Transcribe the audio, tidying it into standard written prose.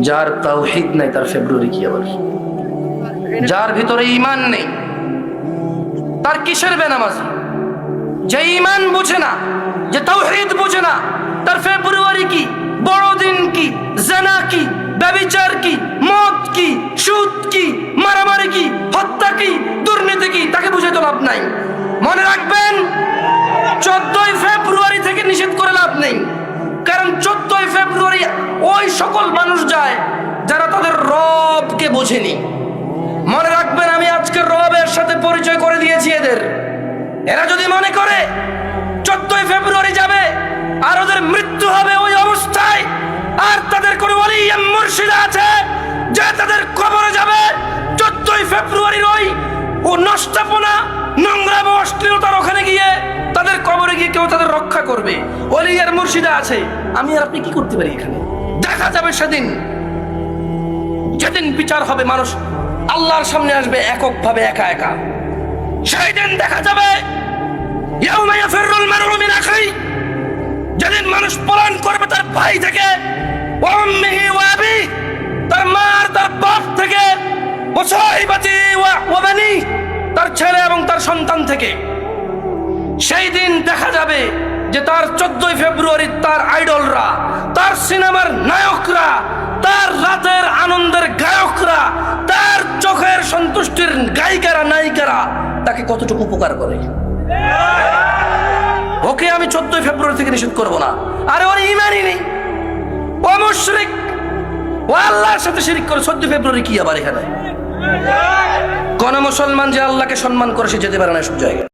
যার তাওহীদ নাই তার ফেব্রুয়ারি কি আবার? যার ভিতরে ঈমান নেই তার কিসের বেনামাজি? যে ঈমান বুঝে না, যে তাওহীদ বুঝে না, তার ফেব্রুয়ারি কি, বড়দিন কি, জিনা কি, ব্যভিচার কি, মদ কি, সুদ কি, মারামারি কি, হত্যা কি, দুর্নীতি কি, তাকে বুঝে তো লাভ নাই। মনে রাখবেন, 14ই ফেব্রুয়ারি থেকে নিষেধ করে লাভ নেই। কারণ 14ই ফেব্রুয়ারি ওই সকল মানুষ যায় যারা তাদের রবকে বোঝেনি। মনে রাখবেন, আমি আজকে রবের সাথে পরিচয় করে দিয়েছি এদের। এরা যদি মনে করে 14ই ফেব্রুয়ারি যাবে আর ওদের মৃত্যু হবে ওই অবস্থায়, আর তাদের কোনো ওলি মুর্শিদ আছে যে তাদের কবরে যাবে 14ই ফেব্রুয়ারির ও নষ্টপনা, নোংরা অশ্লীলতার ওখানে গিয়ে তাদের কবরে গিয়ে কেউ তাদের রক্ষা করবে, ওলি আর মুর্শিদা আছে, আমি আর আপনি কি করতে পারি? এখানে দেখা যাবে সেদিন, যেদিন বিচার হবে, মানুষ আল্লাহর সামনে আসবে এককভাবে, একা একা। সেই দিন দেখা যাবে ইয়াউমা ইয়াফিরুল মারউ মিন আখিহি, যেদিন মানুষ পলায়ন করবে তার ভাই থেকে, ওয়া উম্মিহি ওয়া আবিহি, তার মা আর তার বাপ থেকে, ওয়া সাহিবাতি ওয়া বানি, তার ছেলে এবং তার সন্তান থেকে। সেই দিন দেখা যাবে যে তার 14ই ফেব্রুয়ারি তার আইডলরা, তার সিনেমার নায়করা, তার রাতের আনন্দের গায়করা, তার চোখের সন্তুষ্টির গায়িকারা, নায়িকারা তাকে কতটুকু উপকার করে। ওকে আমি 14ই ফেব্রুয়ারি থেকে নিষেধ করব না। আরে ওর ঈমানই নেই, ও মুশরিক, ও আল্লাহর সাথে শিরক করে। 14 ফেব্রুয়ারি কি আবার এখানে? কোন মুসলমান যে আল্লাহকে সম্মান করে সে যেতে পারে না সব জায়গায়।